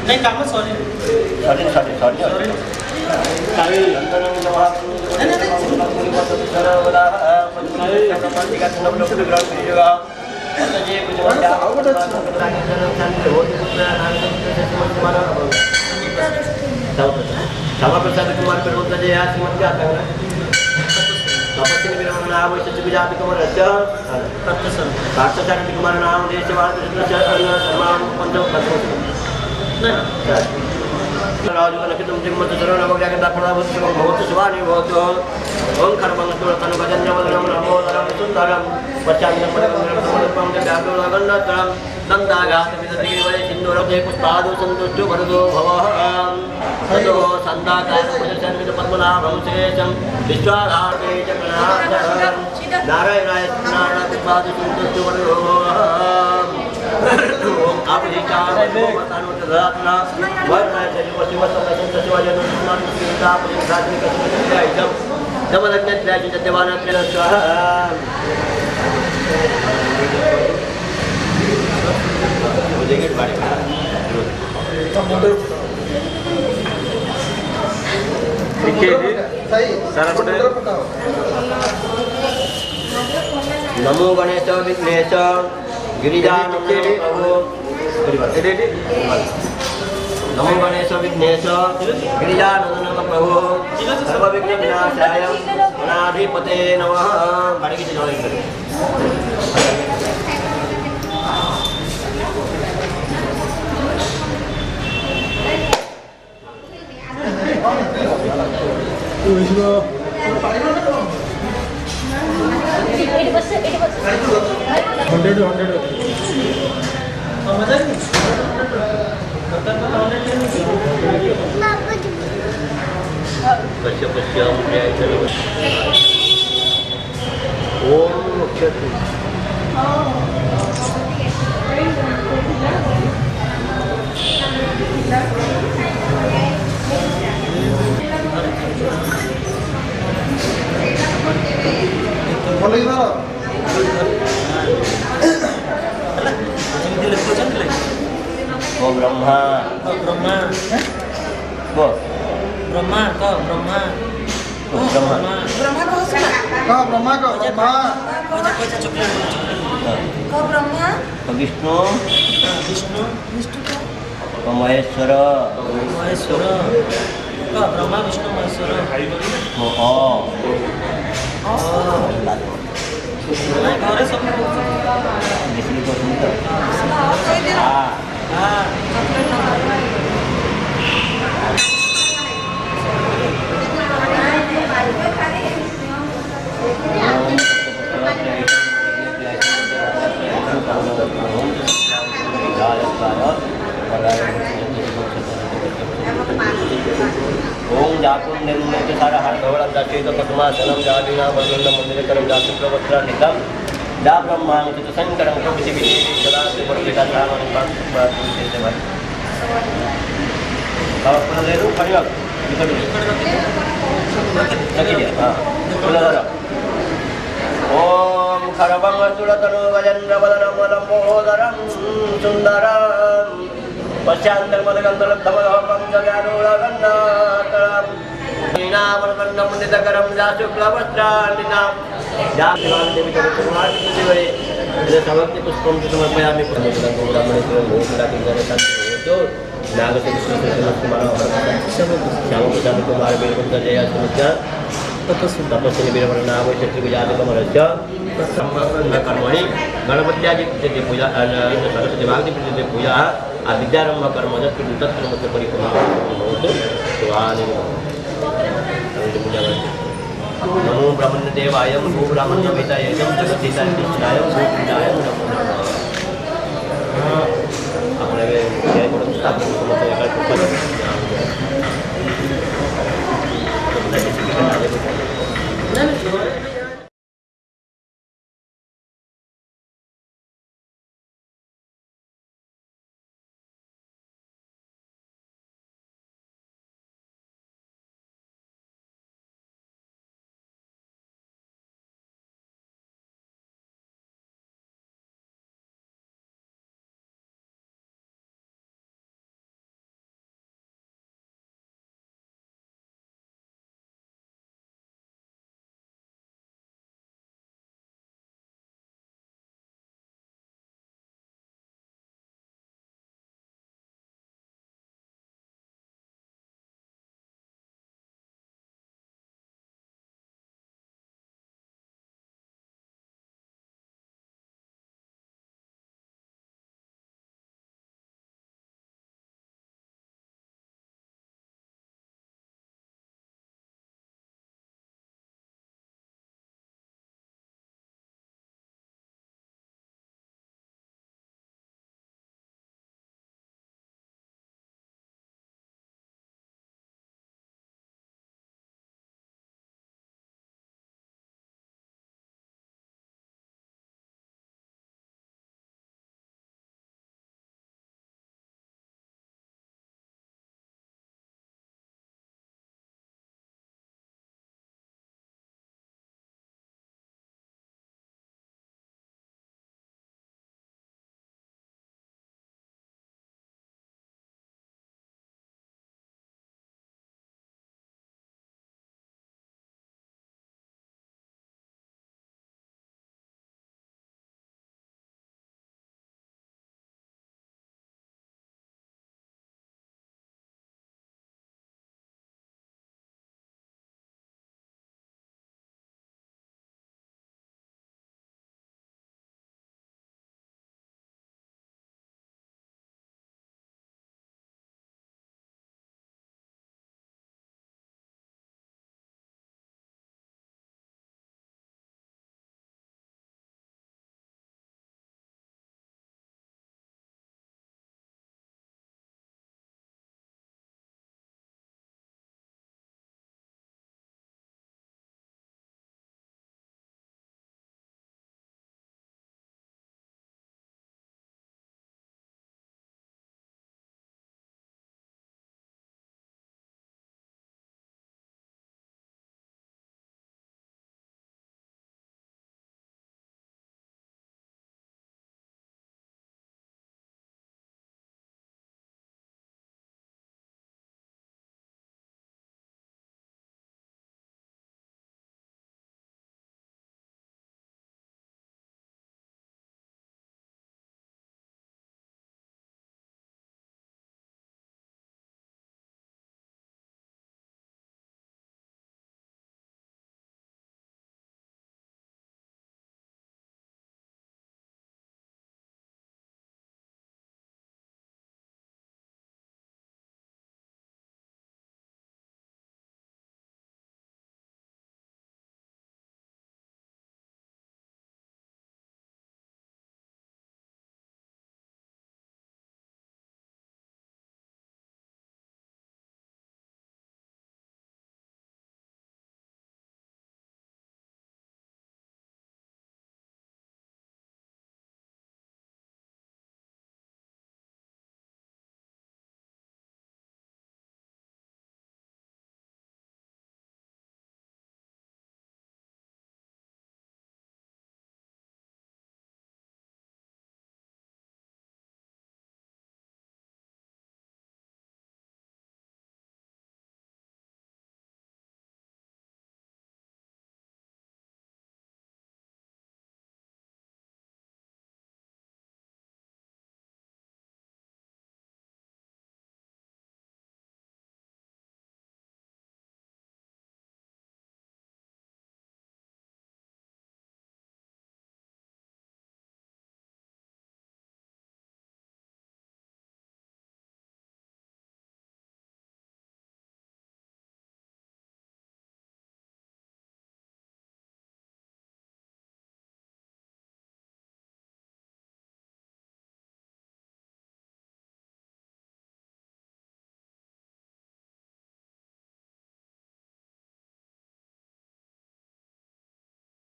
नहीं काम सॉरी श्यामा प्रसाद कुमार पेरुंता जय श्रीमती आतंक तपस्वी विरमण नाम वैश्य गुजाति कुमार रच्चा पार्थसारथी कुमार नाम देशवाद शर्माम पंचम पद्म राजू लखितम जगमत शरण भगवान दापणावत भवत शिवानी भवत ओम खरबंग तुरतन भजन्यवदनम नमोदरम सुंदरम पश्चान्यम परमं समर्पम जगादुलगन्नतरम नंदाघात विदतिगिरिवरे सिंधुरब्धे पुष्पादो संतुष्टो वरदो भवः ततो संदाकार पुजसन्वित पद्मनाभं शेषं विश्वाधारे जगन्नाथं नारायणाय नारायण पुष्पादो संतुष्टो वरदो भवः ओम आपजिचार भवतानुतदात्ना वर्णाय शिवसंतशिवाजन सुनान सीता पुजसात्मिक सुनित्यायं नवलग्नत्याय जत्यवानत्य स्वाहा नमो गणेश विघ्नेश गिरिजानंदन प्रभु नमो गणेश विघ्नेश गिरिजानंदन प्रभु सर्व विघ्न विनाशाय गणाधिपते नमः। Ko Brahma. Ko Brahma. Ko Brahma. Ko Brahma. Ko Brahma. Brahma ko sama. Ko Brahma, ko Brahma. Baca coklat. Ko Brahma. Ko Vishnu. Vishnu. Vishnu ko. Ko Maheshwara. Maheshwara. Ko Brahma, Vishnu, Maheshwara. Ko Om. Naik orang sama. Di sini ko sunta. ओम जातुम निर्मुक्त सारा हाथ धवला दाचेत पद्मासनम जादीना वर्णन मंदिर करम जातु प्रवस्त्र निकम जा ब्रह्मांग चित संकरम कपिति विधि सदा से वर्तिका सामन पास से भाई और अपना ले लो खड़ी बात निकल लगी हां बोला जरा ओम खरबंग तुलतनु वजन वदनम लंबोदरम सुंदरम पश्चांतर मदगंधल धमलहम जगानुलगन्नातरम नीनामरकन्नम नितकरम जाशुक्लवस्त्राणिनाम जातिवान देवी कुमार देवी इधर समक्ति पुष्पम समर्पयामि पुष्पम ब्राह्मणेश्वर भूमिका किंजरे संतो नाग से कृष्ण से कुमार श्याम प्रसाद कुमार बेलकुंज जय सुमित्रा तपस्वी वीरवर नाम शक्ति गुजाति कमरस्य कर्मणि गणपत्यादि पूजा सरस्वती भागवती प्रति पूजा विद्यारंभ कर्म तत्र मत परिपूर्ण भवतु स्वाहानि नमो ब्रह्मण्य देवाय भू ब्राह्मण्य वेदाय जगदीशाय कृष्णाय भूपिंडाय नमो नमः। अपने जय गुरु स्थापन समस्त